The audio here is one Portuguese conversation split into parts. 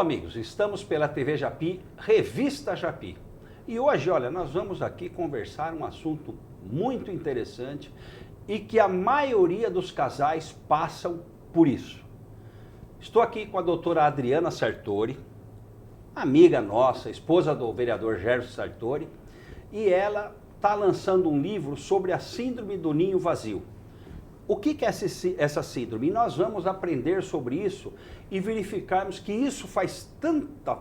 Alô, amigos, estamos pela TV Japi, Revista Japi. E hoje, olha, nós vamos aqui conversar um assunto muito interessante e que a maioria dos casais passam por isso. Estou aqui com a doutora Adriana Sartori, amiga nossa, esposa do vereador Gerson Sartori, e ela está lançando um livro sobre a síndrome do ninho vazio. O que é essa síndrome? E nós vamos aprender sobre isso e verificarmos que isso faz tanta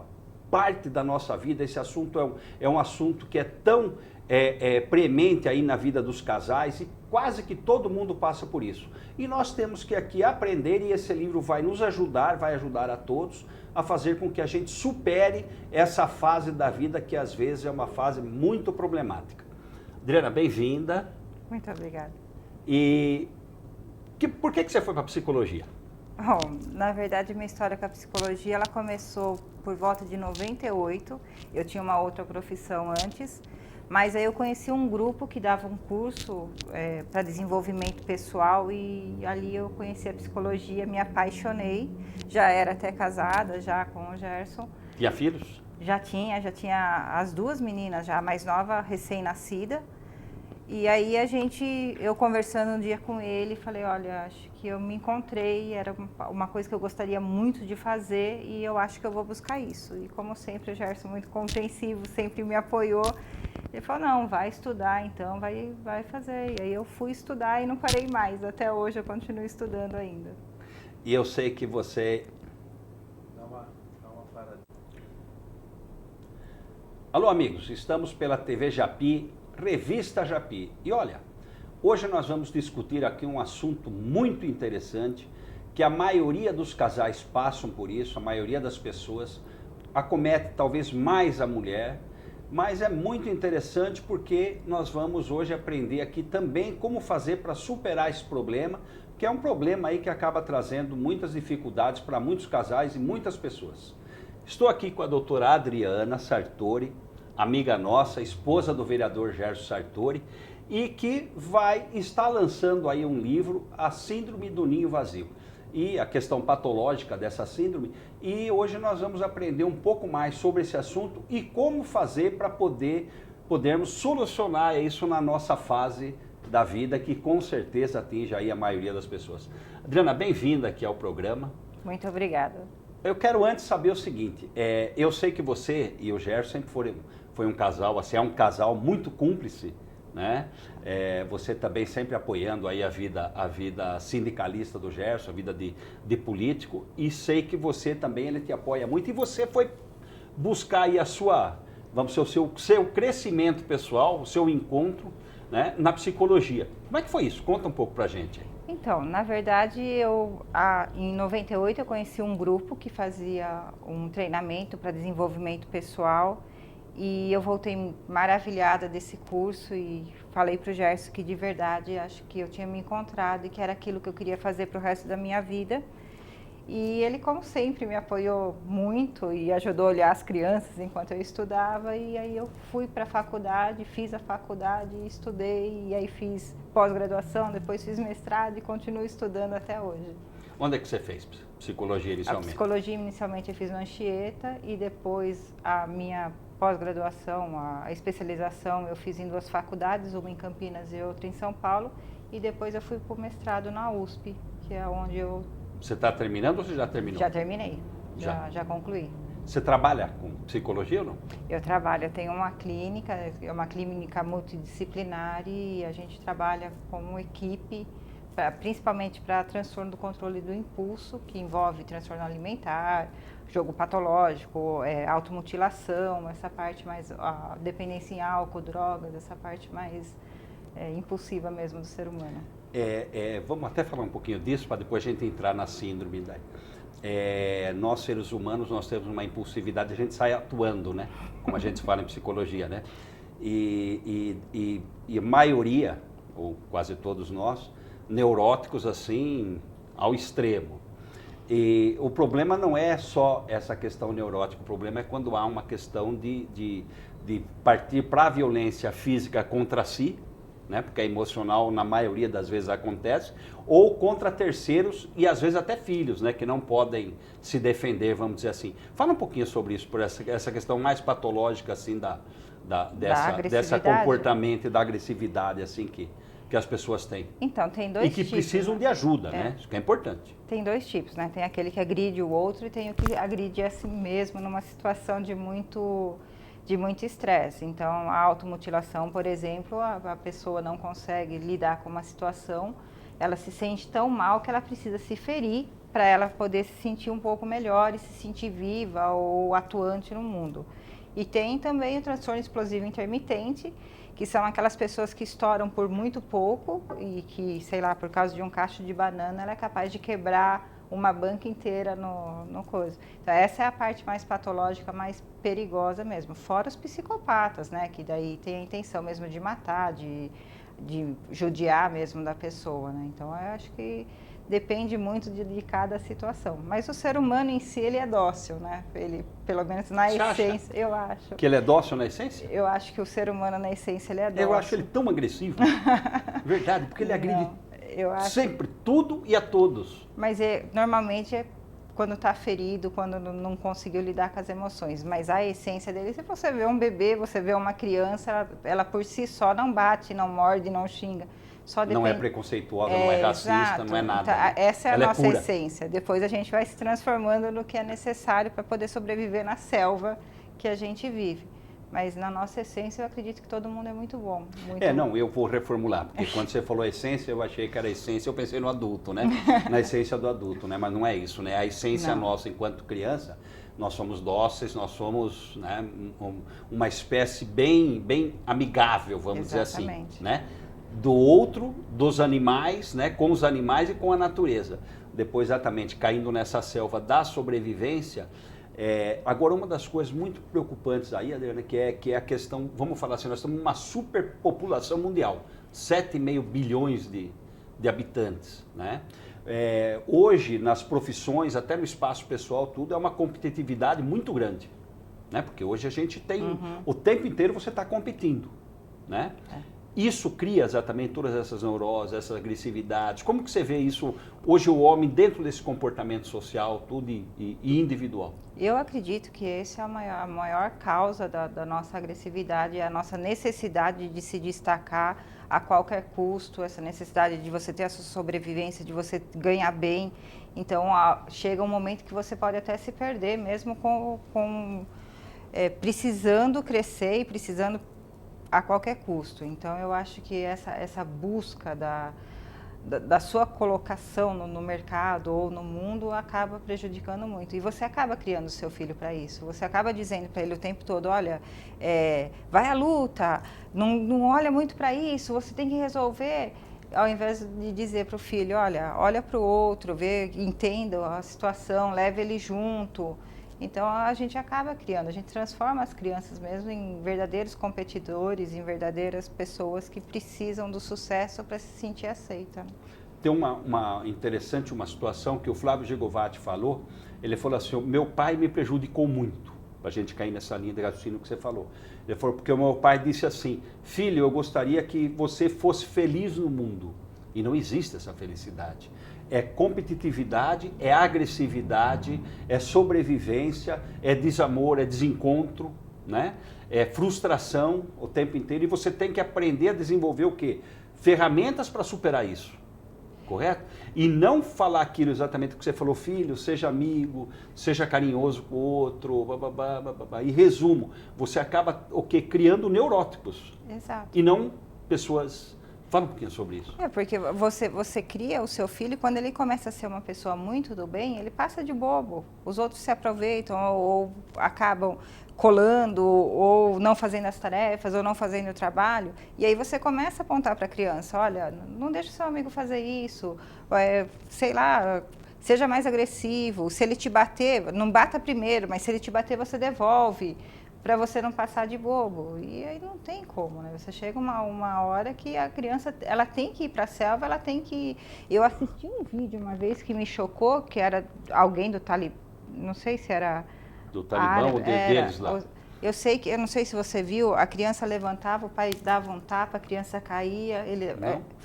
parte da nossa vida. Esse assunto é um assunto que é tão premente aí na vida dos casais e quase que todo mundo passa por isso. E nós temos que aqui aprender, e esse livro vai nos ajudar, vai ajudar a todos a fazer com que a gente supere essa fase da vida que às vezes é uma fase muito problemática. Adriana, bem-vinda. Muito obrigada. E por que você foi para a psicologia? Bom, na verdade, minha história com a psicologia, ela começou por volta de 98. Eu tinha uma outra profissão antes, mas aí eu conheci um grupo que dava um curso para desenvolvimento pessoal e ali eu conheci a psicologia, me apaixonei. Já era até casada, já com o Gerson. Tinha filhos? Já tinha as duas meninas, já a mais nova, recém-nascida. E aí eu conversando um dia com ele, falei, olha, acho que eu me encontrei, era uma coisa que eu gostaria muito de fazer e eu acho que eu vou buscar isso. E como sempre, o Gerson muito compreensivo, sempre me apoiou. Ele falou, não, vai estudar então, vai fazer. E aí eu fui estudar e não parei mais, até hoje eu continuo estudando ainda. E eu sei que você... Dá uma paradinha. Alô, amigos, estamos pela TV Japi, Revista Japi. E olha, hoje nós vamos discutir aqui um assunto muito interessante, que a maioria dos casais passam por isso, a maioria das pessoas acomete talvez mais a mulher, mas é muito interessante porque nós vamos hoje aprender aqui também como fazer para superar esse problema, que é um problema aí que acaba trazendo muitas dificuldades para muitos casais e muitas pessoas. Estou aqui com a doutora Adriana Sartori, amiga nossa, esposa do vereador Gerson Sartori, e que vai estar lançando aí um livro, A Síndrome do Ninho Vazio, e a questão patológica dessa síndrome, e hoje nós vamos aprender um pouco mais sobre esse assunto e como fazer para podermos solucionar isso na nossa fase da vida, que com certeza atinge aí a maioria das pessoas. Adriana, bem-vinda aqui ao programa. Muito obrigada. Eu quero antes saber o seguinte, eu sei que você e o Gerson sempre foi um casal, assim, é um casal muito cúmplice, né? Você também sempre apoiando aí a vida sindicalista do Gerson, a vida de político, e sei que você também, ele te apoia muito, e você foi buscar aí o seu crescimento pessoal, o seu encontro, né, na psicologia. Como é que foi isso? Conta um pouco pra gente aí. Então, na verdade, em 98 eu conheci um grupo que fazia um treinamento para desenvolvimento pessoal e eu voltei maravilhada desse curso e falei para o Gerson que de verdade acho que eu tinha me encontrado e que era aquilo que eu queria fazer para o resto da minha vida. E ele, como sempre, me apoiou muito e ajudou a olhar as crianças enquanto eu estudava. E aí eu fui para a faculdade, fiz a faculdade, estudei, e aí fiz pós-graduação, depois fiz mestrado e continuo estudando até hoje. Onde é que você fez psicologia inicialmente? A psicologia inicialmente eu fiz no Anchieta e depois a minha pós-graduação, a especialização eu fiz em duas faculdades, uma em Campinas e outra em São Paulo. E depois eu fui para o mestrado na USP, que é onde eu... Você está terminando ou você já terminou? Já terminei, já concluí. Você trabalha com psicologia ou não? Eu trabalho, eu tenho uma clínica, é uma clínica multidisciplinar e a gente trabalha como equipe, principalmente para transtorno do controle do impulso, que envolve transtorno alimentar, jogo patológico, automutilação, essa parte mais, dependência em álcool, drogas, essa parte mais impulsiva mesmo do ser humano. Vamos até falar um pouquinho disso para depois a gente entrar na síndrome daí. Nós seres humanos, nós temos uma impulsividade, a gente sai atuando, né? Como a gente fala em psicologia, né? E a maioria, ou quase todos nós, neuróticos assim, ao extremo. E o problema não é só essa questão neurótica, o problema é quando há uma questão de partir para a violência física contra si, né? Porque a emocional, na maioria das vezes, acontece, ou contra terceiros e às vezes até filhos, né? Que não podem se defender, vamos dizer assim. Fala um pouquinho sobre isso, por essa questão mais patológica, assim, dessa comportamento e da agressividade, assim, que as pessoas têm. Então, tem dois tipos. E que precisam de ajuda, né? Isso que é importante. Tem dois tipos, né? Tem aquele que agride o outro e tem o que agride a si mesmo numa situação de muito estresse. Então, a automutilação, por exemplo, a pessoa não consegue lidar com uma situação, ela se sente tão mal que ela precisa se ferir para ela poder se sentir um pouco melhor e se sentir viva ou atuante no mundo. E tem também o transtorno explosivo intermitente, que são aquelas pessoas que estouram por muito pouco e que, sei lá, por causa de um cacho de banana, ela é capaz de quebrar uma banca inteira no coisa. Então, essa é a parte mais patológica, mais perigosa mesmo. Fora os psicopatas, né? Que daí tem a intenção mesmo de matar, de judiar mesmo da pessoa, né? Então, eu acho que depende muito de cada situação. Mas o ser humano em si, ele é dócil, né? Ele, pelo menos na essência, eu acho. Que ele é dócil na essência? Eu acho que o ser humano na essência, ele é dócil. Eu acho ele tão agressivo. Verdade, porque ele agride sempre tudo e a todos. Mas normalmente é quando está ferido, quando não conseguiu lidar com as emoções. Mas a essência dele, se você vê um bebê, você vê uma criança, ela por si só não bate, não morde, não xinga. Não é preconceituosa, não é racista, exato. Não é nada. Então, essa é a nossa pura. essência. Depois a gente vai se transformando no que é necessário para poder sobreviver na selva que a gente vive. Mas na nossa essência eu acredito que todo mundo é muito bom. Não, eu vou reformular, porque quando você falou essência, eu achei que era essência, eu pensei no adulto, né? Na essência do adulto, né? Mas não é isso, né? A essência nossa enquanto criança, nós somos dóceis, nós somos, né, uma espécie bem amigável, vamos dizer assim, né? Do outro, dos animais, né, com os animais e com a natureza. Depois, exatamente, caindo nessa selva da sobrevivência. Agora, uma das coisas muito preocupantes aí, Adriana, que é a questão, vamos falar assim, nós estamos numa superpopulação mundial, 7,5 bilhões de habitantes, né? Hoje, nas profissões, até no espaço pessoal, tudo é uma competitividade muito grande, né? Porque hoje a gente tem, o tempo inteiro você está competindo, né? Isso cria exatamente todas essas neuroses, essas agressividades. Como que você vê isso hoje, o homem dentro desse comportamento social, tudo e individual? Eu acredito que essa é a maior causa da nossa agressividade, a nossa necessidade de se destacar a qualquer custo, essa necessidade de você ter a sua sobrevivência, de você ganhar bem. Então, chega um momento que você pode até se perder, mesmo precisando crescer e precisando a qualquer custo. Então, eu acho que essa busca da sua colocação no mercado ou no mundo acaba prejudicando muito. E você acaba criando o seu filho para isso. Você acaba dizendo para ele o tempo todo, olha, vai à luta, não olha muito para isso, você tem que resolver. Ao invés de dizer para o filho, olha para o outro, entenda a situação, leve ele junto. Então, a gente acaba criando, a gente transforma as crianças mesmo em verdadeiros competidores, em verdadeiras pessoas que precisam do sucesso para se sentir aceita. Tem uma interessante situação que o Flávio Gegovati falou. Ele falou assim, meu pai me prejudicou muito, para a gente cair nessa linha de raciocínio que você falou. Ele falou, porque o meu pai disse assim, filho, eu gostaria que você fosse feliz no mundo. E não existe essa felicidade. É competitividade, é agressividade, é sobrevivência, é desamor, é desencontro, né? É frustração o tempo inteiro. E você tem que aprender a desenvolver o quê? Ferramentas para superar isso, correto? E não falar aquilo exatamente que você falou, filho, seja amigo, seja carinhoso com o outro, E resumo, você acaba o quê? Criando neuróticos. Exato. E não pessoas... Fala um pouquinho sobre isso. Porque você cria o seu filho e quando ele começa a ser uma pessoa muito do bem, ele passa de bobo. Os outros se aproveitam ou acabam colando ou não fazendo as tarefas ou não fazendo o trabalho. E aí você começa a apontar para a criança, olha, não deixa o seu amigo fazer isso, sei lá, seja mais agressivo. Se ele te bater, não bata primeiro, mas se ele te bater, você devolve. Para você não passar de bobo. E aí não tem como, né? Você chega uma hora que a criança, ela tem que ir para a selva, ela tem que... Eu assisti um vídeo uma vez que me chocou, que era alguém do Talibã, não sei se era... Do Talibã ou deles lá? Eu sei que, eu não sei se você viu, a criança levantava, o pai dava um tapa, a criança caía.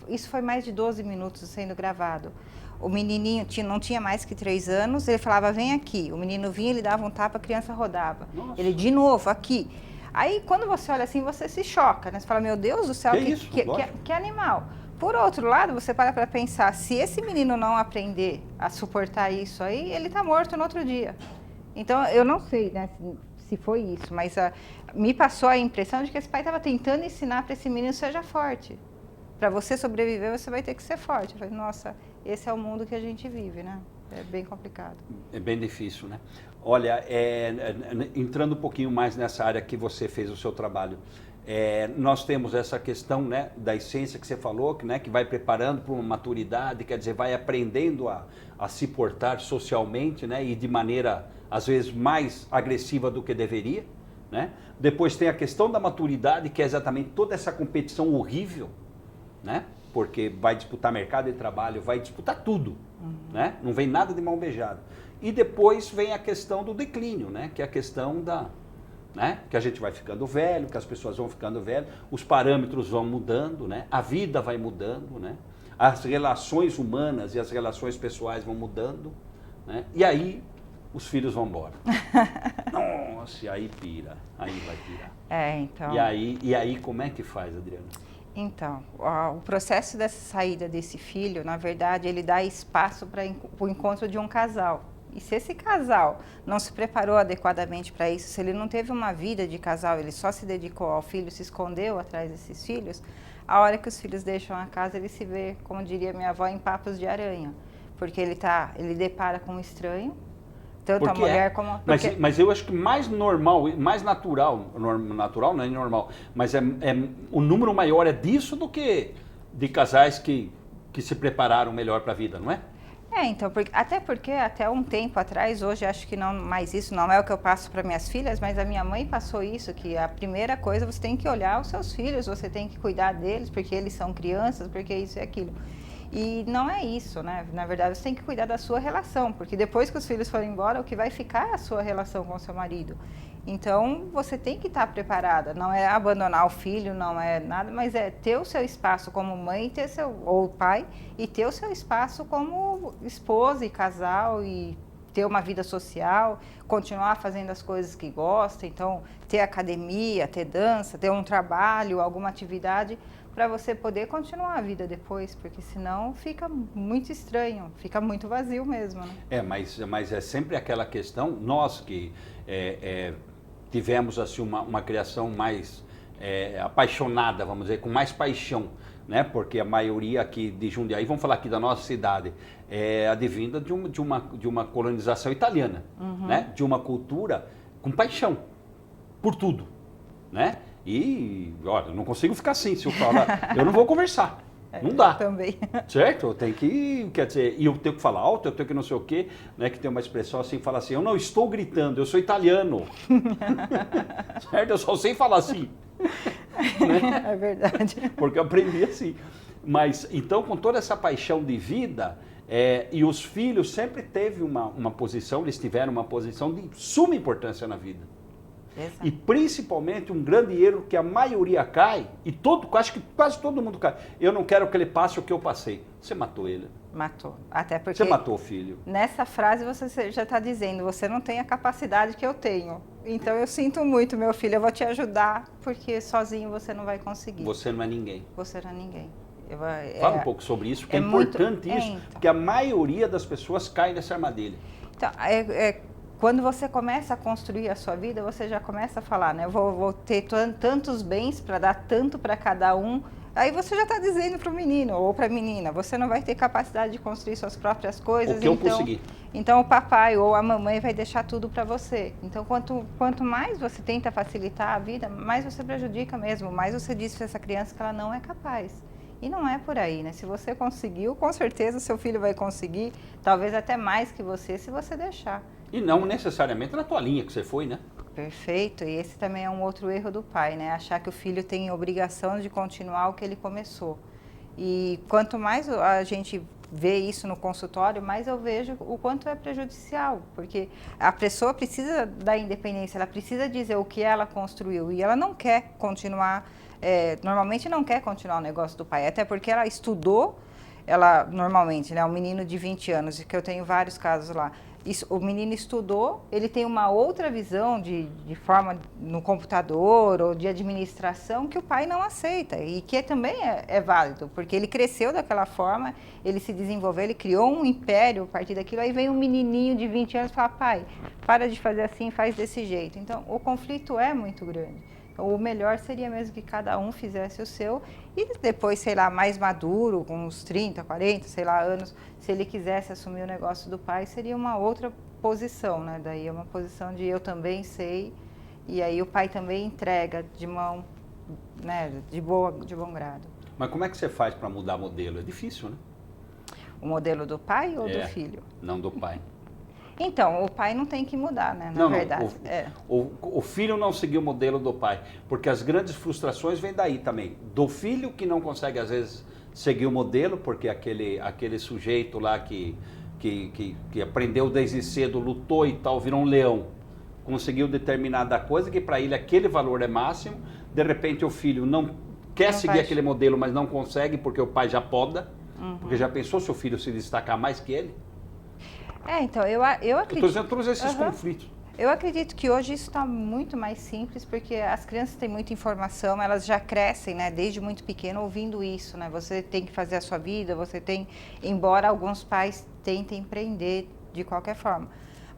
Isso foi mais de 12 minutos sendo gravado. O menininho não tinha mais que 3 anos, ele falava, vem aqui. O menino vinha, ele dava um tapa, a criança rodava. Nossa. Ele, de novo, aqui. Aí, quando você olha assim, você se choca, né? Você fala, meu Deus do céu, que animal. Por outro lado, você para pensar, se esse menino não aprender a suportar isso aí, ele está morto no outro dia. Então, eu não sei, né, se foi isso, mas me passou a impressão de que esse pai estava tentando ensinar para esse menino, seja forte. Para você sobreviver, você vai ter que ser forte. Eu falei, nossa, esse é o mundo que a gente vive, né? É bem complicado. É bem difícil, né? Olha, entrando um pouquinho mais nessa área que você fez o seu trabalho, nós temos essa questão, né, da essência que você falou, que vai preparando para uma maturidade, quer dizer, vai aprendendo a se portar socialmente, né, e de maneira, às vezes, mais agressiva do que deveria, né? Depois tem a questão da maturidade, que é exatamente toda essa competição horrível, né? Porque vai disputar mercado de trabalho, vai disputar tudo, né? Não vem nada de mão beijada. E depois vem a questão do declínio, né? Que é a questão né? Que a gente vai ficando velho, que as pessoas vão ficando velhas, os parâmetros vão mudando, né? A vida vai mudando, né? As relações humanas e as relações pessoais vão mudando, né? E aí os filhos vão embora. Nossa, e aí pira, aí vai pirar. Então... E aí como é que faz, Adriana? Então, o processo dessa saída desse filho, na verdade, ele dá espaço para o encontro de um casal. E se esse casal não se preparou adequadamente para isso, se ele não teve uma vida de casal, ele só se dedicou ao filho, se escondeu atrás desses filhos, a hora que os filhos deixam a casa, ele se vê, como diria minha avó, em papos de aranha. Porque ele depara com um estranho, tanto a mulher como a... Mas eu acho que mais normal, mais natural não é normal, mas o número maior é disso do que de casais que se prepararam melhor para a vida, não é? Então, até porque até um tempo atrás, hoje acho que não mais isso, não é o que eu passo para minhas filhas, mas a minha mãe passou isso, que a primeira coisa você tem que olhar os seus filhos, você tem que cuidar deles, porque eles são crianças, porque isso e aquilo. E não é isso, né? Na verdade, você tem que cuidar da sua relação, porque depois que os filhos forem embora, o que vai ficar é a sua relação com o seu marido. Então, você tem que estar preparada. Não é abandonar o filho, não é nada, mas é ter o seu espaço como mãe, ou pai, e ter o seu espaço como esposa e casal, e ter uma vida social, continuar fazendo as coisas que gosta. Então, ter academia, ter dança, ter um trabalho, alguma atividade, para você poder continuar a vida depois, porque senão fica muito estranho, fica muito vazio mesmo, né? Mas é sempre aquela questão, nós que tivemos assim uma criação mais apaixonada, vamos dizer, com mais paixão, né? Porque a maioria aqui de Jundiaí, vamos falar aqui da nossa cidade, é advinda de uma colonização italiana, né? De uma cultura com paixão por tudo, né? E, olha, eu não consigo ficar assim, se eu falar, eu não vou conversar, não dá. Também. Certo? Eu tenho que, quer dizer, e eu tenho que falar alto, eu tenho que não sei o quê, né? Que tem uma expressão assim, fala assim, eu não estou gritando, eu sou italiano. Certo? Eu só sei falar assim. Né? É verdade. Porque eu aprendi assim. Mas, então, com toda essa paixão de vida, e os filhos sempre teve uma posição, eles tiveram uma posição de suma importância na vida. Exato. E principalmente um grande erro que a maioria cai, acho que quase todo mundo cai. Eu não quero que ele passe o que eu passei. Você matou ele. Matou. Até porque você matou o filho. Nessa frase você já está dizendo, você não tem a capacidade que eu tenho. Então eu sinto muito, meu filho, eu vou te ajudar, porque sozinho você não vai conseguir. Você não é ninguém. Você não é ninguém. Fala um pouco sobre isso, porque é importante isso, então. Porque a maioria das pessoas cai nessa armadilha. Então, quando você começa a construir a sua vida, você já começa a falar, né? Eu vou ter tantos bens para dar tanto para cada um. Aí você já está dizendo para o menino ou para a menina, você não vai ter capacidade de construir suas próprias coisas. O que eu consegui. Então o papai ou a mamãe vai deixar tudo para você. Então quanto mais você tenta facilitar a vida, mais você prejudica mesmo, mais você diz para essa criança que ela não é capaz. E não é por aí, né? Se você conseguiu, com certeza seu filho vai conseguir, talvez até mais que você, se você deixar. E não necessariamente na tua linha que você foi, né? Perfeito, e esse também é um outro erro do pai, né? Achar que o filho tem obrigação de continuar o que ele começou. E quanto mais a gente vê isso no consultório, mais eu vejo o quanto é prejudicial, porque a pessoa precisa da independência, ela precisa dizer o que ela construiu e ela não quer continuar, normalmente não quer continuar o negócio do pai, até porque ela estudou, ela normalmente, né, um menino de 20 anos, que eu tenho vários casos lá, o menino estudou, ele tem uma outra visão de forma no computador ou de administração que o pai não aceita e que também é válido, porque ele cresceu daquela forma, ele se desenvolveu, ele criou um império a partir daquilo, aí vem um menininho de 20 anos e fala, pai, para de fazer assim, faz desse jeito. Então, o conflito é muito grande. O melhor seria mesmo que cada um fizesse o seu e depois, sei lá, mais maduro, com uns 30, 40, sei lá, anos, se ele quisesse assumir o negócio do pai, seria uma outra posição, né? Daí é uma posição de eu também sei e aí o pai também entrega de mão, né, de bom grado. Mas como é que você faz para mudar modelo? É difícil, né? O modelo do pai ou do filho? Não do pai. Então, o pai não tem que mudar, né? Na verdade. O filho não seguiu o modelo do pai, porque as grandes frustrações vêm daí também. Do filho que não consegue, às vezes, seguir o modelo, porque aquele sujeito lá que aprendeu desde cedo, lutou e tal, virou um leão, conseguiu determinada coisa, que para ele aquele valor é máximo, de repente o filho não quer seguir aquele modelo, mas não consegue, porque o pai já poda, porque já pensou se o filho se destacar mais que ele? Então, eu acredito... Estou dizendo todos esses conflitos. Eu acredito que hoje isso está muito mais simples, porque as crianças têm muita informação, elas já crescem, né, desde muito pequeno ouvindo isso, né, você tem que fazer a sua vida, você tem, embora alguns pais tentem empreender de qualquer forma.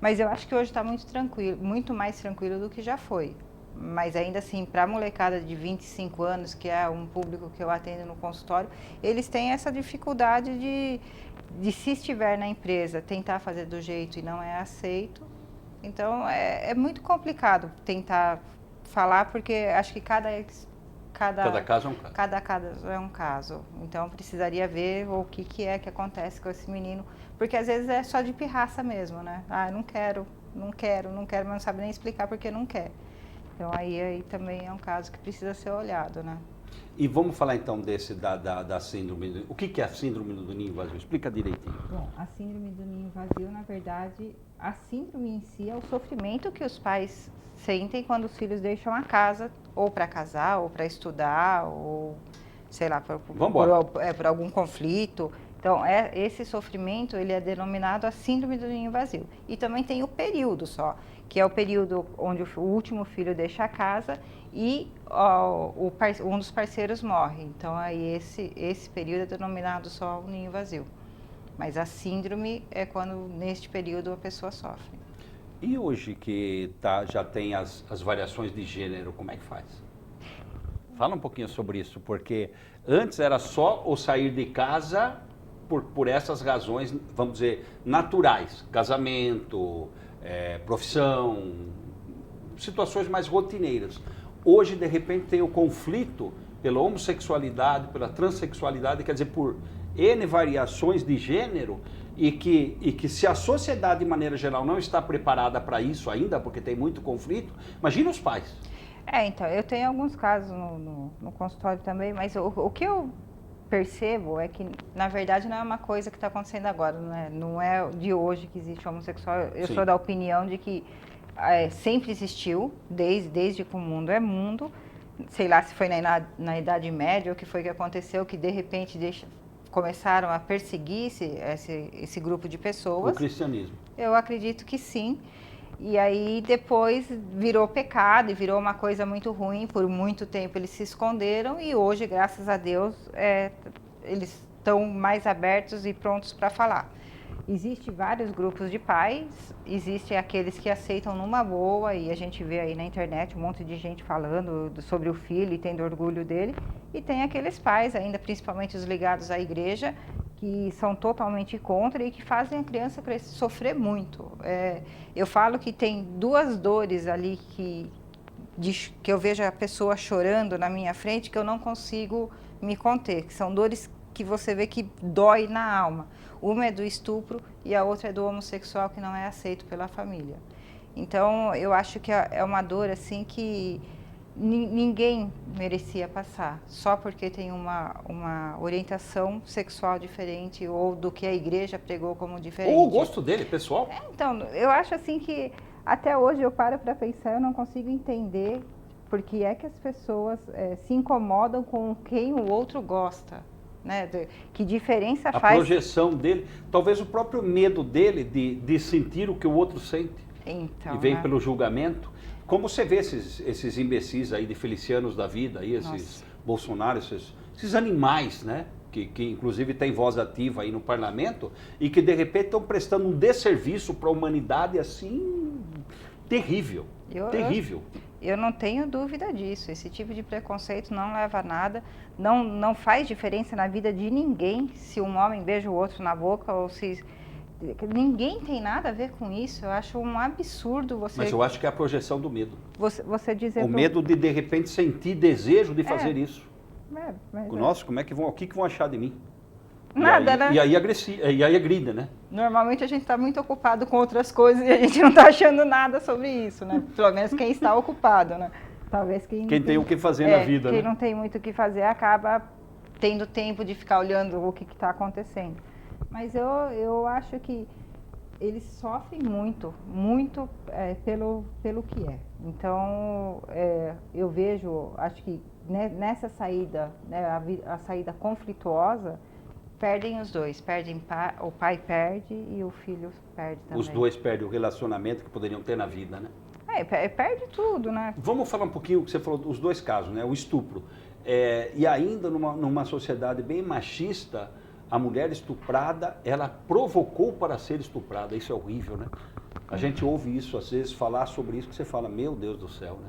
Mas eu acho que hoje está muito tranquilo, muito mais tranquilo do que já foi. Mas ainda assim, para a molecada de 25 anos, que é um público que eu atendo no consultório, eles têm essa dificuldade de se estiver na empresa, tentar fazer do jeito e não é aceito. Então, é muito complicado tentar falar, porque acho que cada caso é um caso. Cada caso é um caso. Então, precisaria ver o que é que acontece com esse menino, porque às vezes é só de pirraça mesmo, né? Ah, não quero, mas não sabe nem explicar porque não quer. Então, aí também é um caso que precisa ser olhado, né? E vamos falar então da síndrome. O que é a síndrome do ninho vazio? Explica direitinho. Bom, a síndrome do ninho vazio, na verdade, a síndrome em si é o sofrimento que os pais sentem quando os filhos deixam a casa, ou para casar, ou para estudar, ou sei lá, por algum conflito. Então, esse sofrimento, ele é denominado a síndrome do ninho vazio. E também tem o período só, que é o período onde o último filho deixa a casa e um dos parceiros morre. Então, aí esse período é denominado só o ninho vazio. Mas a síndrome é quando, neste período, a pessoa sofre. E hoje que já tem as variações de gênero, como é que faz? Fala um pouquinho sobre isso, porque antes era só o sair de casa por essas razões, vamos dizer, naturais. Casamento, profissão, situações mais rotineiras. Hoje, de repente, tem o conflito pela homossexualidade, pela transexualidade, quer dizer, por N variações de gênero, e que se a sociedade, de maneira geral, não está preparada para isso ainda, porque tem muito conflito, imagina os pais. Então, eu tenho alguns casos no consultório também, mas o que eu percebo é que, na verdade, não é uma coisa que está acontecendo agora, né? Não é de hoje que existe homossexual. Eu Sim. Sou da opinião de que sempre existiu, desde que o mundo é mundo. Sei lá se foi na Idade Média, o que foi que aconteceu, que de repente começaram a perseguir esse grupo de pessoas. O cristianismo. Eu acredito que sim. E aí depois virou pecado e virou uma coisa muito ruim. Por muito tempo eles se esconderam e hoje, graças a Deus, eles estão mais abertos e prontos para falar. Existem vários grupos de pais, existem aqueles que aceitam numa boa, e a gente vê aí na internet um monte de gente falando sobre o filho e tendo orgulho dele, e tem aqueles pais ainda, principalmente os ligados à igreja, que são totalmente contra e que fazem a criança sofrer muito. Eu falo que tem duas dores ali que eu vejo a pessoa chorando na minha frente que eu não consigo me conter, que são dores que você vê que dói na alma. Uma é do estupro e a outra é do homossexual que não é aceito pela família. Então, eu acho que é uma dor assim que ninguém merecia passar, só porque tem uma orientação sexual diferente ou do que a igreja pregou como diferente. Ou o gosto dele, pessoal. Então, eu acho assim que até hoje eu paro para pensar, eu não consigo entender por que é que as pessoas se incomodam com quem o outro gosta. Né? Que diferença faz? A projeção dele, talvez o próprio medo dele de sentir o que o outro sente. Então, e vem né? pelo julgamento. Como você vê esses imbecis aí de felicianos da vida, aí, esses Bolsonaro, esses animais, né? Que inclusive tem voz ativa aí no parlamento e que de repente estão prestando um desserviço para a humanidade assim terrível, terrível. Eu não tenho dúvida disso. Esse tipo de preconceito não leva a nada, não faz diferença na vida de ninguém se um homem beija o outro na boca ou se... Ninguém tem nada a ver com isso. Eu acho um absurdo você... Mas eu acho que é a projeção do medo. Você dizer... O medo de repente sentir desejo de fazer isso. Nossa, como é que vão, o que vão achar de mim? Nada, né? E aí agride, né? Normalmente a gente está muito ocupado com outras coisas e a gente não está achando nada sobre isso, né? Pelo menos quem está ocupado, né? Talvez quem tem o que fazer na vida, quem né? não tem muito o que fazer acaba tendo tempo de ficar olhando o que está acontecendo. Mas eu acho que eles sofrem muito pelo que é. Então, eu vejo, acho que nessa saída, né, a saída conflituosa, perdem os dois. O pai perde e o filho perde também. Os dois perdem o relacionamento que poderiam ter na vida, né? Perde tudo, né? Vamos falar um pouquinho o que você falou, os dois casos, né? O estupro. E ainda numa sociedade bem machista, a mulher estuprada, ela provocou para ser estuprada. Isso é horrível, né? A gente ouve isso, às vezes, falar sobre isso, que você fala, meu Deus do céu,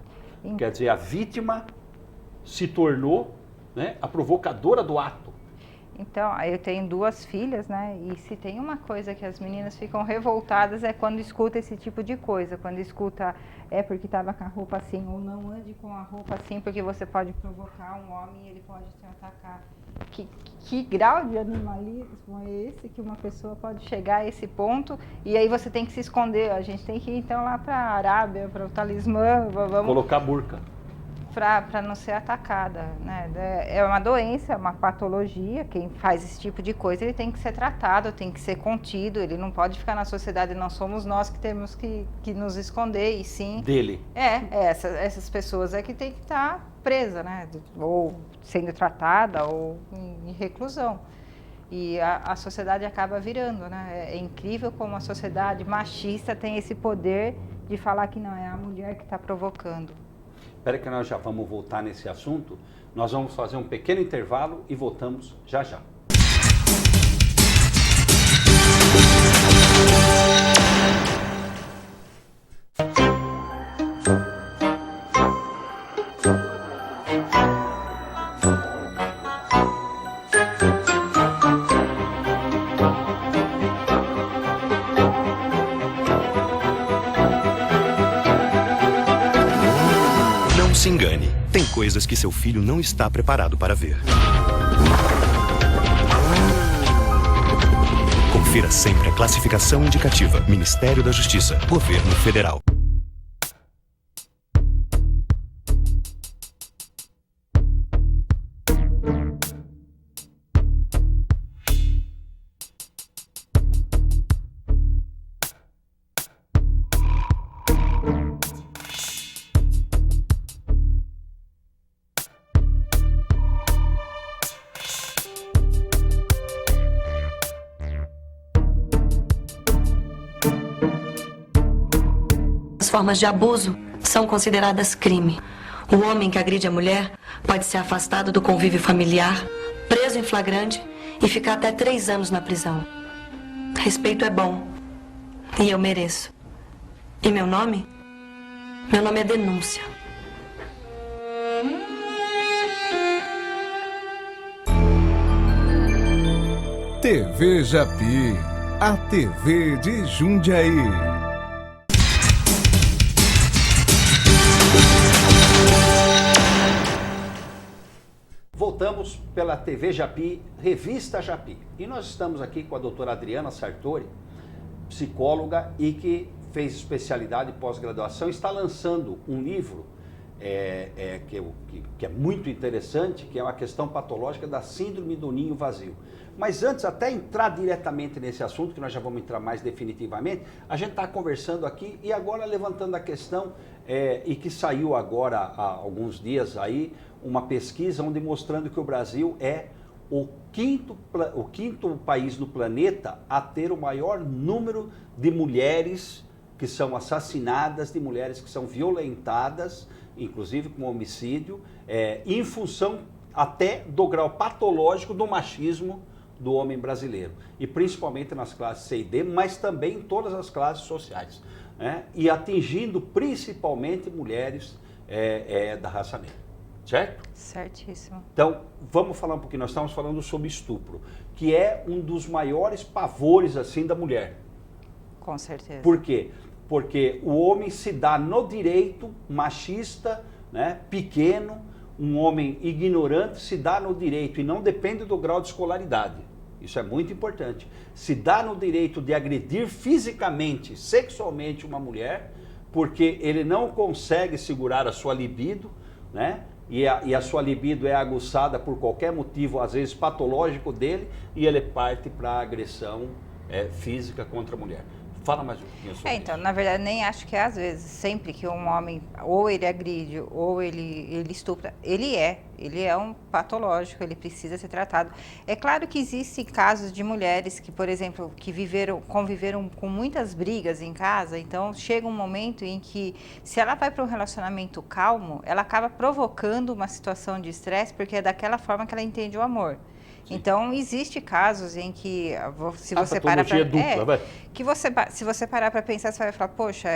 né? Quer dizer, a vítima se tornou, né, a provocadora do ato. Então, eu tenho 2 filhas, né? E se tem uma coisa que as meninas ficam revoltadas é quando escuta esse tipo de coisa. Quando escuta, porque estava com a roupa assim, ou não ande com a roupa assim, porque você pode provocar um homem e ele pode te atacar. Que grau de animalismo é esse que uma pessoa pode chegar a esse ponto e aí você tem que se esconder? A gente tem que ir então lá para a Arábia, para o talismã, vamos colocar burca para não ser atacada, né? É uma doença, é uma patologia. Quem faz esse tipo de coisa, ele tem que ser tratado, tem que ser contido, ele não pode ficar na sociedade. Não somos nós que temos que nos esconder, e sim dele. Essas pessoas que tem que estar presa, né? Ou sendo tratada ou em reclusão. E a sociedade acaba virando, né? É incrível como a sociedade machista tem esse poder de falar que não é a mulher que está provocando. Espera que nós já vamos voltar nesse assunto. Nós vamos fazer um pequeno intervalo e voltamos já já. Se engane, tem coisas que seu filho não está preparado para ver. Confira sempre a classificação indicativa. Ministério da Justiça, Governo Federal. As formas de abuso são consideradas crime. O homem que agride a mulher pode ser afastado do convívio familiar, preso em flagrante e ficar até 3 anos na prisão. Respeito é bom e eu mereço. E meu nome? Meu nome é Denúncia. TV Japi, a TV de Jundiaí. Voltamos pela TV Japi, Revista Japi. E nós estamos aqui com a doutora Adriana Sartori, psicóloga e que fez especialidade e pós-graduação, está lançando um livro que é muito interessante, que é uma questão patológica da síndrome do ninho vazio. Mas antes, até entrar diretamente nesse assunto, que nós já vamos entrar mais definitivamente, a gente está conversando aqui e agora levantando a questão, e que saiu agora há alguns dias aí, uma pesquisa onde mostrando que o Brasil é o quinto país no planeta a ter o maior número de mulheres que são assassinadas, de mulheres que são violentadas, inclusive com homicídio, em função até do grau patológico do machismo do homem brasileiro. E principalmente nas classes C e D, mas também em todas as classes sociais. Né? E atingindo principalmente mulheres da raça negra. Certo? Certíssimo. Então, vamos falar um pouquinho. Nós estamos falando sobre estupro, que é um dos maiores pavores assim da mulher. Com certeza. Por quê? Porque o homem se dá no direito machista, né, pequeno, um homem ignorante se dá no direito, e não depende do grau de escolaridade. Isso é muito importante. Se dá no direito de agredir fisicamente, sexualmente uma mulher, porque ele não consegue segurar a sua libido, né? E a sua libido é aguçada por qualquer motivo, às vezes patológico dele, e ele parte para a agressão física contra a mulher. Fala mais um pouquinho sobre então, isso. na verdade, nem acho que é às vezes. Sempre que um homem, ou ele agride, ou ele estupra, ele é um patológico, ele precisa ser tratado. É claro que existem casos de mulheres que, por exemplo, que conviveram com muitas brigas em casa, então chega um momento em que, se ela vai para um relacionamento calmo, ela acaba provocando uma situação de estresse, porque é daquela forma que ela entende o amor. Sim. Então, existe casos em que, se você parar para... se você parar para pensar, você vai falar, poxa,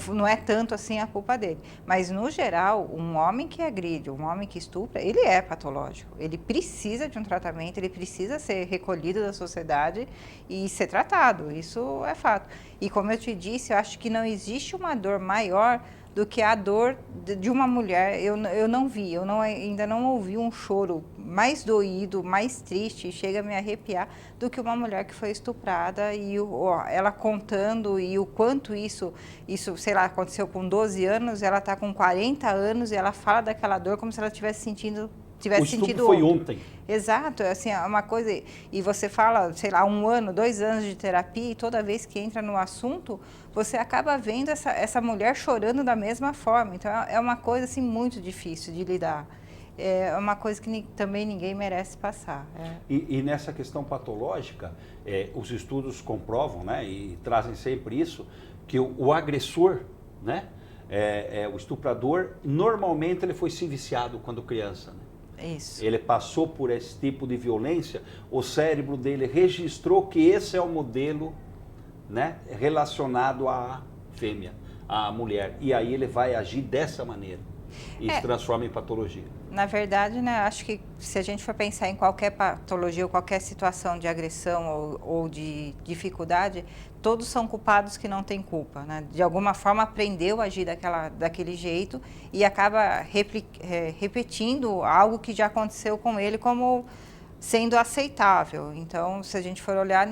não é tanto assim a culpa dele. Mas, no geral, um homem que agride, um homem que estupra, ele é patológico. Ele precisa de um tratamento, ele precisa ser recolhido da sociedade e ser tratado. Isso é fato. E, como eu te disse, eu acho que não existe uma dor maior do que a dor de uma mulher. Eu não vi, ainda não ouvi um choro mais doído, mais triste, chega a me arrepiar, do que uma mulher que foi estuprada, e ela contando, e o quanto isso, sei lá, aconteceu com 12 anos, ela está com 40 anos e ela fala daquela dor como se ela tivesse sentido o estupro foi ontem. Exato, assim, é uma coisa, e você fala, sei lá, 1 ano, 2 anos de terapia, e toda vez que entra no assunto, você acaba vendo essa mulher chorando da mesma forma. Então, é uma coisa, assim, muito difícil de lidar. É uma coisa que também ninguém merece passar. E nessa questão patológica, os estudos comprovam, né, e trazem sempre isso, que o agressor, né, o estuprador, normalmente ele foi se viciado quando criança, né? Isso. Ele passou por esse tipo de violência, o cérebro dele registrou que esse é o modelo, né, relacionado à fêmea, à mulher. E aí ele vai agir dessa maneira e se transforma em patologia. Na verdade, né, acho que se a gente for pensar em qualquer patologia ou qualquer situação de agressão ou de dificuldade, todos são culpados que não têm culpa, né? De alguma forma aprendeu a agir daquele jeito e acaba repetindo algo que já aconteceu com ele como sendo aceitável. Então, se a gente for olhar,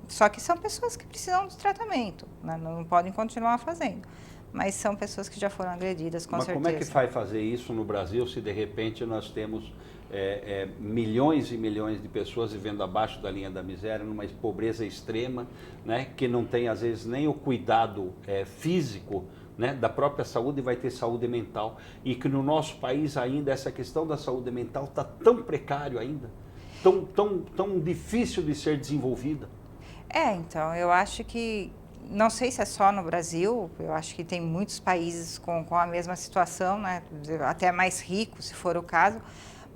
só que são pessoas que precisam de tratamento, né? Não podem continuar fazendo. Mas são pessoas que já foram agredidas, com certeza. Mas como é que vai fazer isso no Brasil se de repente nós temos milhões e milhões de pessoas vivendo abaixo da linha da miséria, numa pobreza extrema, né, que não tem às vezes nem o cuidado físico, né, da própria saúde, e vai ter saúde mental, e que no nosso país ainda essa questão da saúde mental está tão precário ainda, tão difícil de ser desenvolvida? Então, eu acho que, não sei se é só no Brasil, eu acho que tem muitos países com a mesma situação, né, até mais ricos, se for o caso,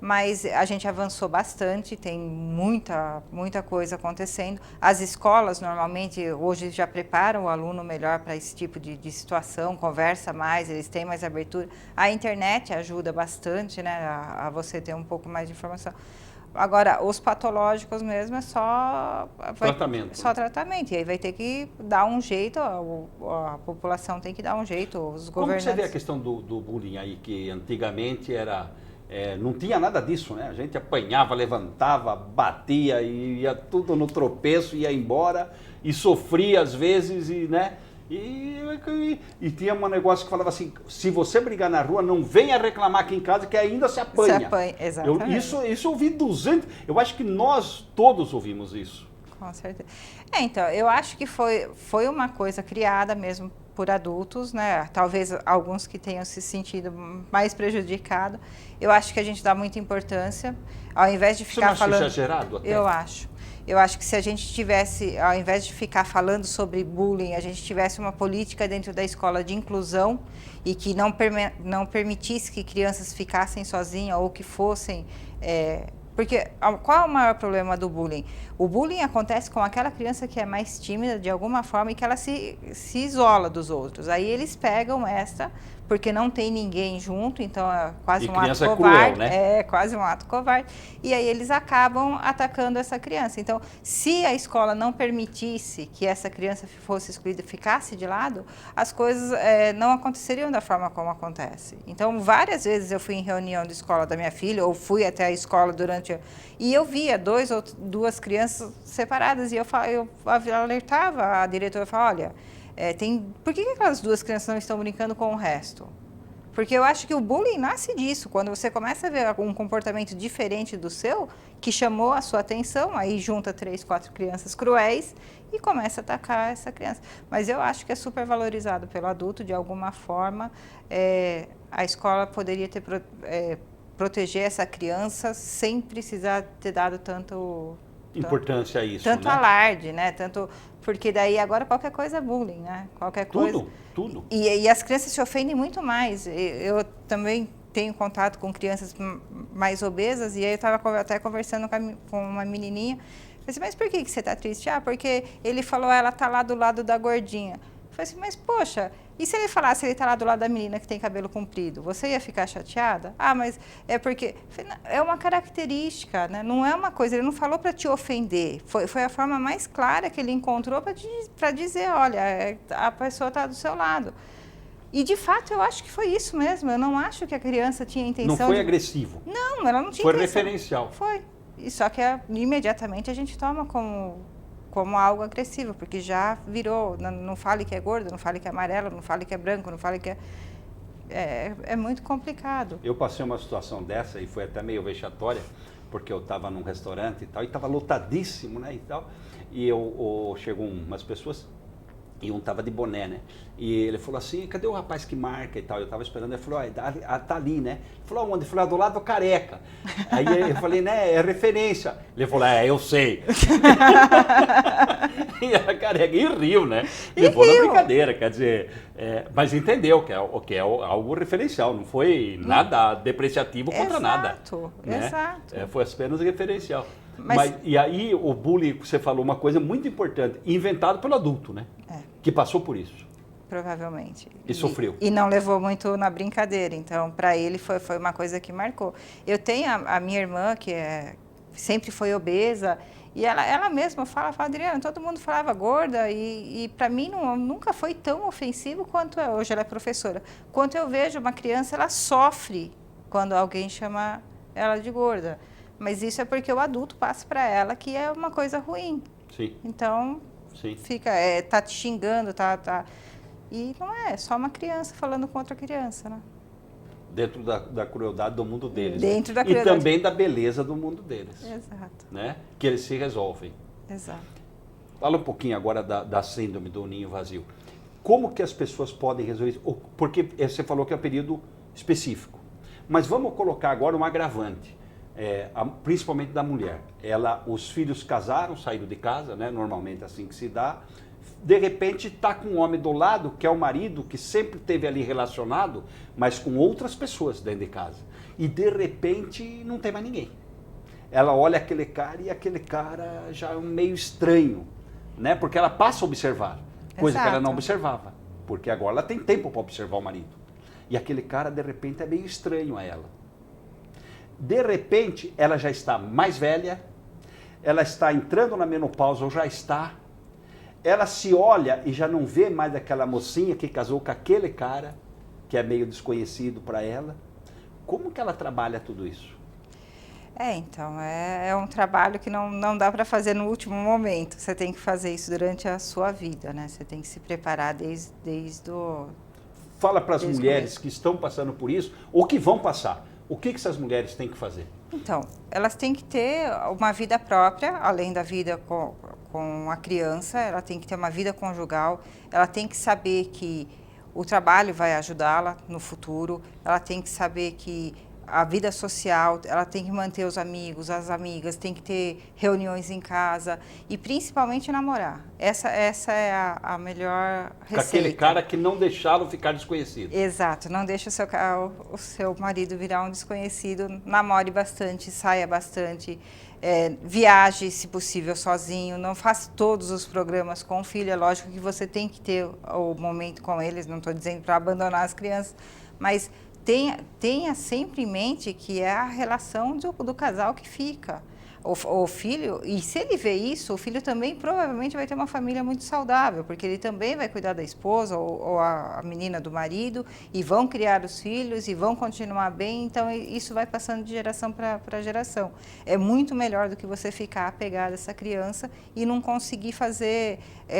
mas a gente avançou bastante, tem muita coisa acontecendo. As escolas, normalmente, hoje já preparam o aluno melhor para esse tipo de situação, conversa mais, eles têm mais abertura. A internet ajuda bastante, né, a você ter um pouco mais de informação. Agora, os patológicos mesmo é só tratamento. Só tratamento. E aí vai ter que dar um jeito, a população tem que dar um jeito, os governantes... Como você vê a questão do bullying aí, que antigamente não tinha nada disso, né? A gente apanhava, levantava, batia, e ia tudo no tropeço, ia embora, e sofria às vezes, né? E tinha um negócio que falava assim, se você brigar na rua, não venha reclamar aqui em casa que ainda se apanha. Se apanha, exatamente. Isso eu ouvi 200, eu acho que nós todos ouvimos isso. Com certeza. Então, eu acho que foi uma coisa criada mesmo por adultos, né? Talvez alguns que tenham se sentido mais prejudicados. Eu acho que a gente dá muita importância, ao invés de ficar falando... Você não acha exagerado até? Eu acho que se a gente tivesse, ao invés de ficar falando sobre bullying, a gente tivesse uma política dentro da escola de inclusão e que não permitisse que crianças ficassem sozinhas ou que fossem... Porque qual é o maior problema do bullying? O bullying acontece com aquela criança que é mais tímida de alguma forma e que ela se isola dos outros. Aí eles pegam esta, porque não tem ninguém junto, então é quase um ato covarde. Cruel, né? É quase um ato covarde. E aí eles acabam atacando essa criança. Então, se a escola não permitisse que essa criança fosse excluída, ficasse de lado, as coisas não aconteceriam da forma como acontece. Então, várias vezes eu fui em reunião de escola da minha filha, ou fui até a escola e eu via duas crianças separadas e eu alertava a diretora e falava, olha, por que aquelas duas crianças não estão brincando com o resto? Porque eu acho que o bullying nasce disso, quando você começa a ver um comportamento diferente do seu, que chamou a sua atenção, aí junta 3, 4 crianças cruéis e começa a atacar essa criança. Mas eu acho que é super valorizado pelo adulto, de alguma forma, a escola poderia proteger essa criança sem precisar ter dado tanto importância a isso, tanto né? Alarde, né? Porque daí agora qualquer coisa é bullying, né? Qualquer coisa. Tudo. E as crianças se ofendem muito mais. Eu também tenho contato com crianças mais obesas e aí eu estava até conversando com uma menininha. Eu falei assim, mas por que você está triste? Porque ele falou, ela está lá do lado da gordinha. Eu falei assim, mas poxa, e se ele falasse, ele está lá do lado da menina que tem cabelo comprido? Você ia ficar chateada? Mas é porque... É uma característica, né? Não é uma coisa, ele não falou para te ofender. Foi a forma mais clara que ele encontrou para dizer, olha, a pessoa está do seu lado. E, de fato, eu acho que foi isso mesmo. Eu não acho que a criança tinha intenção... Não foi agressivo. Não, ela não tinha intenção. Foi referencial. Foi. E só que imediatamente a gente toma como algo agressivo, porque já virou, não fale que é gordo, não fale que é amarelo, não fale que é branco, não fale que é muito complicado. Eu passei uma situação dessa e foi até meio vexatória, porque eu estava num restaurante e tal, e estava lotadíssimo, né, e tal, e chegou umas pessoas, e um estava de boné, né, e ele falou assim, cadê o rapaz que marca e tal? Eu estava esperando, ele falou, tá ali, né? Ele falou, onde? Ele falou, do lado do careca. Aí eu falei, né, é referência. Ele falou, eu sei. E era careca, e riu, né? Levou na brincadeira, quer dizer, mas entendeu que é algo referencial, não foi nada depreciativo contra nada. Né? Exato. Foi apenas referencial. E aí o bullying, você falou uma coisa muito importante, inventado pelo adulto, né? Que passou por isso. Provavelmente. E sofreu. E não levou muito na brincadeira. Então, para ele foi uma coisa que marcou. Eu tenho a minha irmã, que sempre foi obesa, e ela mesma fala, Adriana, todo mundo falava gorda, e para mim nunca foi tão ofensivo quanto hoje. Ela é professora. Quando eu vejo uma criança, ela sofre quando alguém chama ela de gorda. Mas isso é porque o adulto passa para ela que é uma coisa ruim. Sim. Então, fica, tá te xingando, E não é só uma criança falando com outra criança, né? Dentro da crueldade do mundo deles. Dentro da crueldade. E também da beleza do mundo deles. Exato. Né? Que eles se resolvem. Exato. Fala um pouquinho agora da síndrome do ninho vazio. Como que as pessoas podem resolver isso? Porque você falou que é um período específico. Mas vamos colocar agora um agravante. Principalmente da mulher. Os filhos casaram, saíram de casa, né? Normalmente é assim que se dá. De repente está com um homem do lado, que é o marido, que sempre esteve ali relacionado, mas com outras pessoas dentro de casa. E de repente não tem mais ninguém. Ela olha aquele cara e aquele cara já é meio estranho, né? Porque ela passa a observar, coisa que ela não observava. Porque agora ela tem tempo para observar o marido. E aquele cara, de repente, é meio estranho a ela. De repente, ela já está mais velha, ela está entrando na menopausa ou já está. Ela se olha e já não vê mais aquela mocinha que casou com aquele cara, que é meio desconhecido para ela. Como que ela trabalha tudo isso? Então, é um trabalho que não dá para fazer no último momento. Você tem que fazer isso durante a sua vida, né? Você tem que se preparar desde o... Fala para as Desde o mulheres começo. que estão passando por isso, ou que vão passar. O que essas mulheres têm que fazer? Então, elas têm que ter uma vida própria, além da vida com a criança, ela tem que ter uma vida conjugal, ela tem que saber que o trabalho vai ajudá-la no futuro, ela tem que saber que a vida social, ela tem que manter os amigos, as amigas, tem que ter reuniões em casa e principalmente namorar. Essa é a melhor Com receita. aquele cara que não deixá-lo ficar desconhecido. Exato, não deixe o seu marido virar um desconhecido, namore bastante, saia bastante, viaje, se possível, sozinho, não faça todos os programas com o filho, é lógico que você tem que ter o momento com eles, não estou dizendo para abandonar as crianças, mas tenha sempre em mente que é a relação do casal que fica. O filho, e se ele vê isso, o filho também provavelmente vai ter uma família muito saudável, porque ele também vai cuidar da esposa ou a menina do marido, e vão criar os filhos, e vão continuar bem, então isso vai passando de geração para geração. É muito melhor do que você ficar apegado a essa criança e não conseguir fazer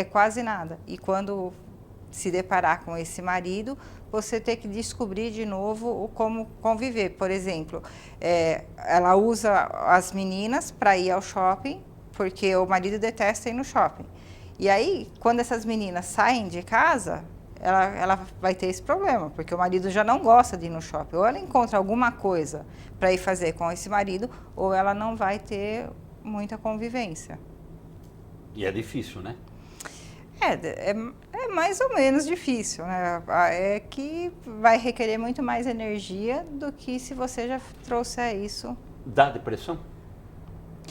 quase nada. E quando se deparar com esse marido, você ter que descobrir de novo como conviver. Por exemplo, ela usa as meninas para ir ao shopping, porque o marido detesta ir no shopping. E aí, quando essas meninas saem de casa, ela vai ter esse problema, porque o marido já não gosta de ir no shopping. Ou ela encontra alguma coisa para ir fazer com esse marido, ou ela não vai ter muita convivência. E é difícil, né? É mais ou menos difícil, né? É que vai requerer muito mais energia do que se você já trouxer isso. Dá depressão?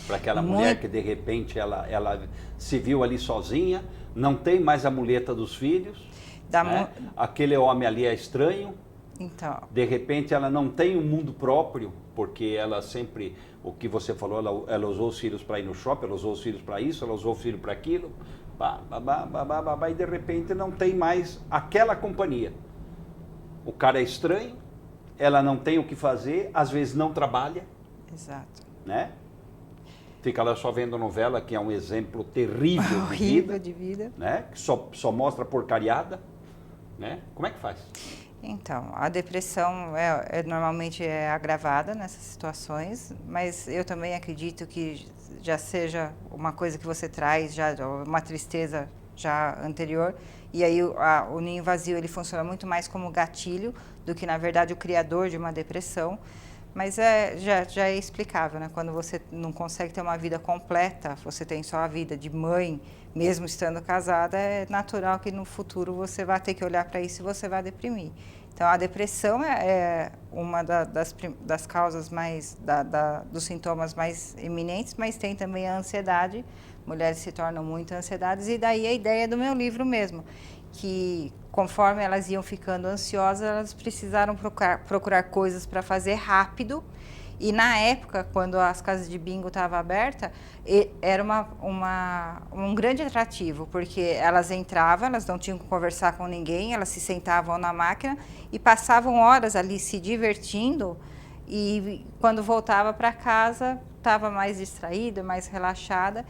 Para aquela mulher que de repente ela se viu ali sozinha, não tem mais a muleta dos filhos, né? Aquele homem ali é estranho, então, de repente ela não tem um mundo próprio, porque ela sempre, o que você falou, ela usou os filhos para ir no shopping, ela usou os filhos para isso, ela usou o filho para aquilo, e de repente não tem mais aquela companhia. O cara é estranho, ela não tem o que fazer, às vezes não trabalha. Exato. Né? Fica lá só vendo novela, que é um exemplo terrível horrível de vida, né? Que só mostra porcariada, né? Como é que faz? Então, a depressão normalmente é agravada nessas situações, mas eu também acredito que já seja uma coisa que você traz, já uma tristeza já anterior, e aí o ninho vazio ele funciona muito mais como gatilho do que, na verdade, o criador de uma depressão, mas já é explicável, né? Quando você não consegue ter uma vida completa, você tem só a vida de mãe, mesmo estando casada, é natural que no futuro você vai ter que olhar para isso e você vai deprimir. Então, a depressão é uma das causas dos sintomas mais eminentes, mas tem também a ansiedade. Mulheres se tornam muito ansiedades, e daí a ideia do meu livro mesmo, que conforme elas iam ficando ansiosas, elas precisaram procurar coisas para fazer rápido. E na época, quando as casas de bingo estavam abertas, era um grande atrativo, porque elas entravam, elas não tinham que conversar com ninguém, elas se sentavam na máquina e passavam horas ali se divertindo, e quando voltava para casa, estava mais distraída, mais relaxada,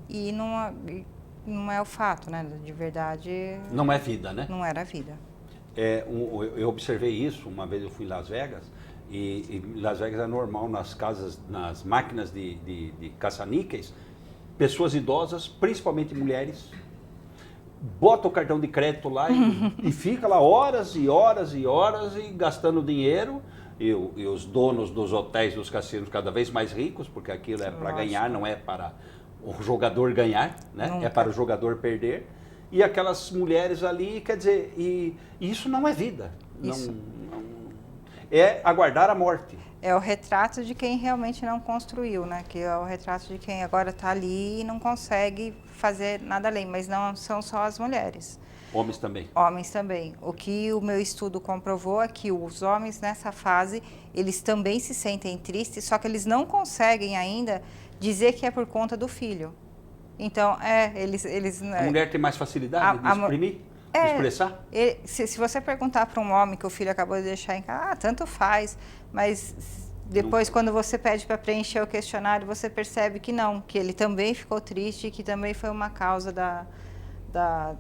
e não é o fato, né? De verdade... Não é vida, né? Não era vida. Eu observei isso, uma vez eu fui em Las Vegas, e Las Vegas é normal nas casas, nas máquinas de caça-níqueis, pessoas idosas, principalmente mulheres, bota o cartão de crédito lá e fica lá horas e horas e horas e gastando dinheiro, e os donos dos hotéis, dos cassinos cada vez mais ricos, porque aquilo é para ganhar, não é para o jogador ganhar, né? É para o jogador perder. E aquelas mulheres ali, quer dizer, e isso não é vida. É aguardar a morte. É o retrato de quem realmente não construiu, né? Que é o retrato de quem agora está ali e não consegue fazer nada além. Mas não são só as mulheres. Homens também. Homens também. O que o meu estudo comprovou é que os homens nessa fase, eles também se sentem tristes, só que eles não conseguem ainda dizer que é por conta do filho. Então, eles... A mulher tem mais facilidade de exprimir? De expressar? Se você perguntar para um homem que o filho acabou de deixar em casa, tanto faz, mas Depois, quando você pede para preencher o questionário, você percebe que não, que ele também ficou triste, que também foi uma causa da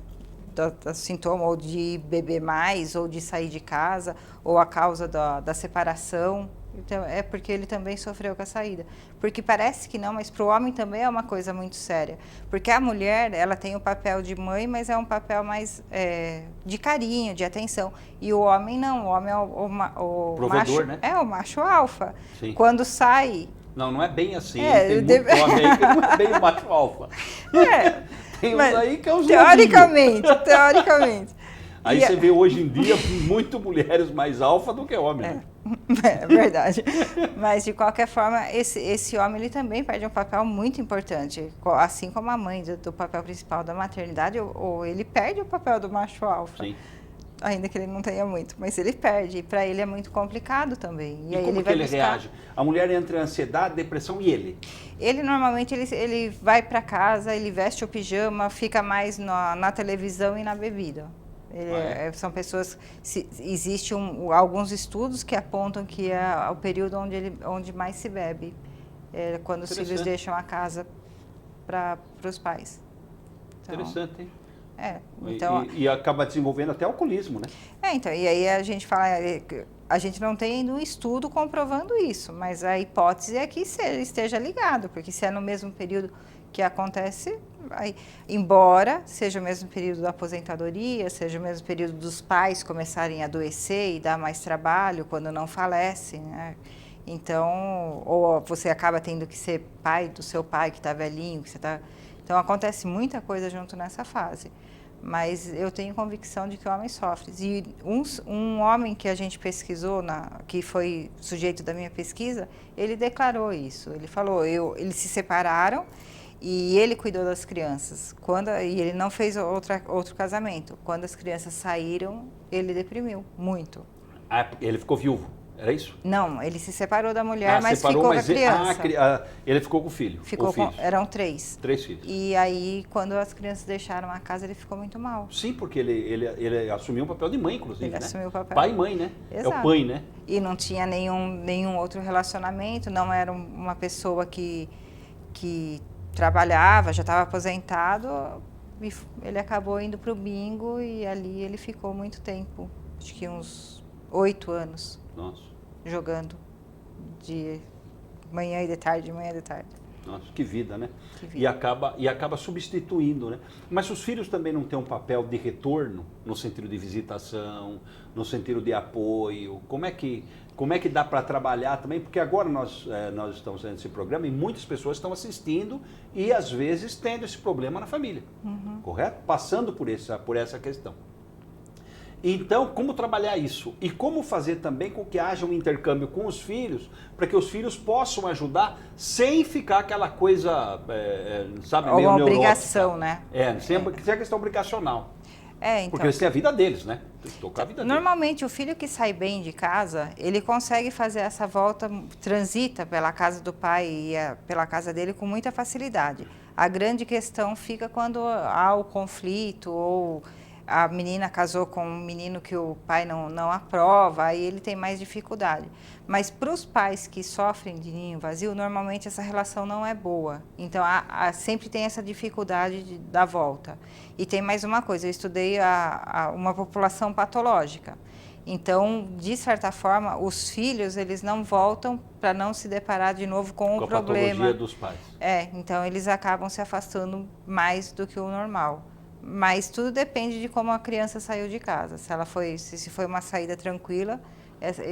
sintoma, ou de beber mais, ou de sair de casa, ou a causa da separação. Então, é porque ele também sofreu com a saída. Porque parece que não, mas para o homem também é uma coisa muito séria. Porque a mulher, ela tem o papel de mãe, mas é um papel mais de carinho, de atenção. E o homem não, o homem é o provedor, macho, né? É o macho alfa. Sim. Quando sai... Não é bem assim. É, tem muito homem aí que não é bem o macho alfa. Tem uns aí que é os teoricamente. Aí você vê hoje em dia muito mulheres mais alfa do que homem, né? É verdade. Mas, de qualquer forma, esse homem ele também perde um papel muito importante. Assim como a mãe do papel principal da maternidade, ou ele perde o papel do macho alfa. Sim. Ainda que ele não tenha muito, mas ele perde. E para ele é muito complicado também. E aí como que ele buscar... reage? A mulher entra em ansiedade, depressão e ele? Ele normalmente ele vai para casa, ele veste o pijama, fica mais na televisão e na bebida. São pessoas... Existem alguns estudos que apontam que é o período onde mais se bebe. Quando os filhos deixam a casa para os pais. Então, interessante, hein? Então, e acaba desenvolvendo até alcoolismo, né? Então, e aí a gente fala, a gente não tem ainda um estudo comprovando isso, mas a hipótese é que esteja ligado, porque se é no mesmo período que acontece, embora seja o mesmo período da aposentadoria, seja o mesmo período dos pais começarem a adoecer e dar mais trabalho quando não falecem, né? Então, ou você acaba tendo que ser pai do seu pai que está velhinho, Então, acontece muita coisa junto nessa fase. Mas eu tenho convicção de que o homem sofre. E um homem que a gente pesquisou, que foi sujeito da minha pesquisa, ele declarou isso. Ele falou, eles se separaram e ele cuidou das crianças. E ele não fez outro casamento. Quando as crianças saíram, ele deprimiu muito. Ah, ele ficou viúvo, era isso? Não, ele se separou da mulher, mas ficou com a criança. Ele ficou com o filho. Eram 3. 3 filhos. E aí, quando as crianças deixaram a casa, ele ficou muito mal. Sim, porque ele assumiu o papel de mãe, inclusive, Ele né? assumiu o papel. Pai e mãe, né? Exato. É o pai, né? E não tinha nenhum outro relacionamento, não era uma pessoa que trabalhava, já estava aposentado. E ele acabou indo para o bingo e ali ele ficou muito tempo, acho que uns 8 anos. Nossa. Jogando de manhã e de tarde, Nossa, que vida, né? Que vida. E acaba substituindo, né? Mas os filhos também não têm um papel de retorno, no sentido de visitação, no sentido de apoio. Como é que dá para trabalhar também? Porque agora nós estamos fazendo esse programa e muitas pessoas estão assistindo e às vezes tendo esse problema na família, correto? Passando por essa questão. Então, como trabalhar isso? E como fazer também com que haja um intercâmbio com os filhos, para que os filhos possam ajudar sem ficar aquela coisa, sabe, meio uma neurótica. Obrigação, né? Sem a questão obrigacional. Então, porque eles têm a vida deles, né? Tem que tocar a vida deles. Normalmente, o filho que sai bem de casa, ele consegue fazer essa volta, transita pela casa do pai e pela casa dele com muita facilidade. A grande questão fica quando há o conflito ou a menina casou com um menino que o pai não aprova, aí ele tem mais dificuldade. Mas para os pais que sofrem de ninho vazio, normalmente essa relação não é boa. Então, sempre tem essa dificuldade da volta. E tem mais uma coisa, eu estudei uma população patológica. Então, de certa forma, os filhos, eles não voltam para não se deparar de novo com o problema. Com a patologia dos pais. Então eles acabam se afastando mais do que o normal. Mas tudo depende de como a criança saiu de casa. Se foi uma saída tranquila,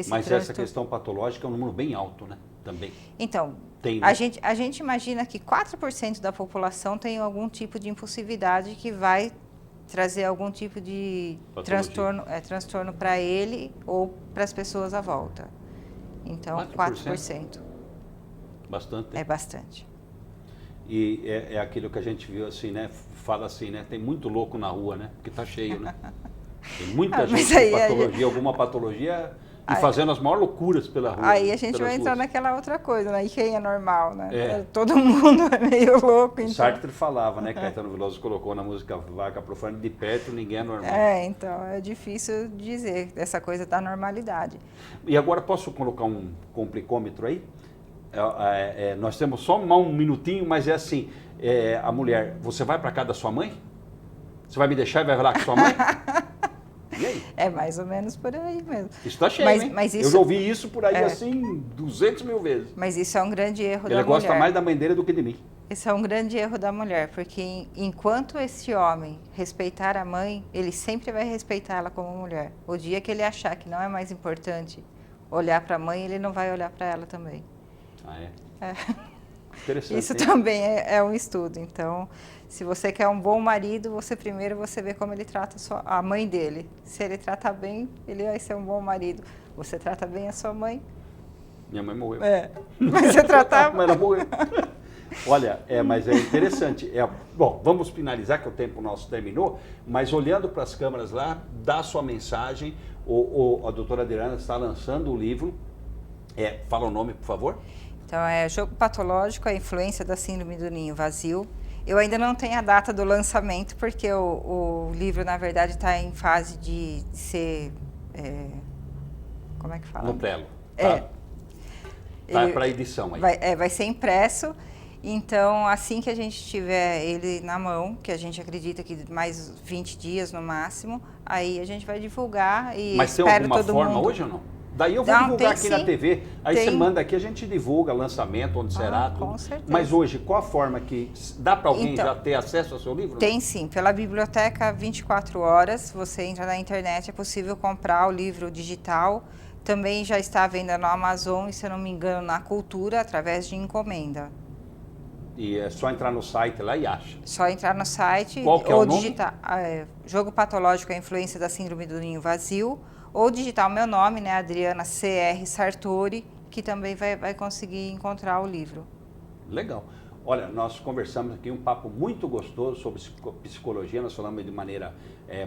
Mas essa questão patológica é um número bem alto, né? Também. Então, tem, né? a gente imagina que 4% da população tem algum tipo de impulsividade que vai trazer algum tipo de transtorno para ele ou para as pessoas à volta. Então, 4%. Bastante. É bastante. E é aquilo que a gente viu assim, né? Fala assim, né? Tem muito louco na rua, né? Porque tá cheio, né? Tem muita gente com patologia, alguma patologia E fazendo as maiores loucuras pela rua. Aí a gente pelas vai entrar ruas. naquela outra coisa, né? E quem é normal, né? É. Todo mundo é meio louco, então. Sartre falava, né? Caetano Veloso colocou na música Vaca Profana, de perto ninguém é normal. Então é difícil dizer essa coisa da normalidade. E agora posso colocar um complicômetro aí? Nós temos só um minutinho, mas é assim, a mulher, você vai para casa da sua mãe? Você vai me deixar e vai lá com sua mãe? E aí? É mais ou menos por aí mesmo. Isso tá cheio, hein? Mas Eu isso, já ouvi isso por aí assim 200 mil vezes. mas isso é um grande erro da Ele mulher. gosta mais da mãe dele do que de mim. Esse é um grande erro da mulher, porque enquanto esse homem respeitar a mãe, ele sempre vai respeitar ela como mulher. O dia que ele achar que não é mais importante olhar para a mãe, ele não vai olhar para ela também. Ah, é? É. Interessante. Isso hein? também é um estudo. Então, se você quer um bom marido, você vê como ele trata a mãe dele. Se ele tratar bem, ele vai ser um bom marido. Você trata bem a sua mãe? Minha mãe morreu. Mas você tratava... Mas ela morreu. Olha, mas é interessante. Bom, vamos finalizar, que o tempo nosso terminou, mas olhando para as câmeras lá, dá sua mensagem. A doutora Adriana está lançando o livro. Fala o nome, por favor. Então, é Jogo Patológico, a influência da síndrome do ninho vazio. Eu ainda não tenho a data do lançamento, porque o livro, na verdade, está em fase de ser... como é que fala? No prelo. Tá? Tá para edição aí. Vai ser impresso. Então, assim que a gente tiver ele na mão, que a gente acredita que mais 20 dias no máximo, aí a gente vai divulgar e Mas tem espero alguma todo forma mundo. hoje ou não? Daí eu vou Não, divulgar tem aqui na sim. TV, aí você Tem. manda aqui, a gente divulga lançamento, onde será, tudo. Com certeza. Mas hoje, qual a forma que dá para alguém Então, já ter acesso ao seu livro? Tem sim, pela biblioteca 24 horas, você entra na internet, é possível comprar o livro digital. Também já está à venda no Amazon e, se eu não me engano, na Cultura, através de encomenda. E é só entrar no site lá e acha. Só entrar no site Qual que é ou o nome? digitar Jogo Patológico, a influência da síndrome do ninho vazio, ou digitar o meu nome, né, Adriana C.R. Sartori, que também vai conseguir encontrar o livro. Legal. Olha, nós conversamos aqui um papo muito gostoso sobre psicologia, nós falamos de maneira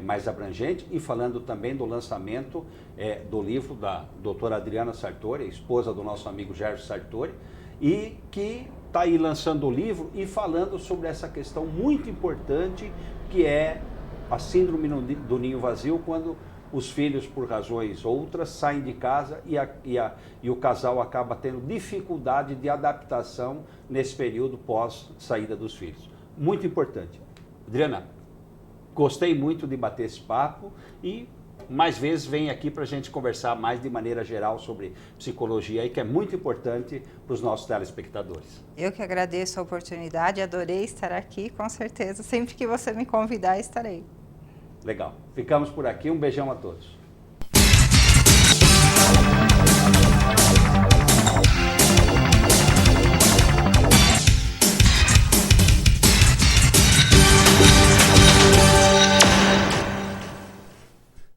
mais abrangente e falando também do lançamento do livro da doutora Adriana Sartori, esposa do nosso amigo Gerson Sartori, e que está aí lançando o livro e falando sobre essa questão muito importante que é a síndrome do ninho vazio, quando os filhos, por razões outras, saem de casa e o casal acaba tendo dificuldade de adaptação nesse período pós saída dos filhos. Muito importante. Adriana, gostei muito de bater esse papo e mais vezes vem aqui para a gente conversar mais de maneira geral sobre psicologia aí, que é muito importante para os nossos telespectadores. Eu que agradeço a oportunidade, adorei estar aqui, com certeza. Sempre que você me convidar, estarei. Legal. Ficamos por aqui. Um beijão a todos.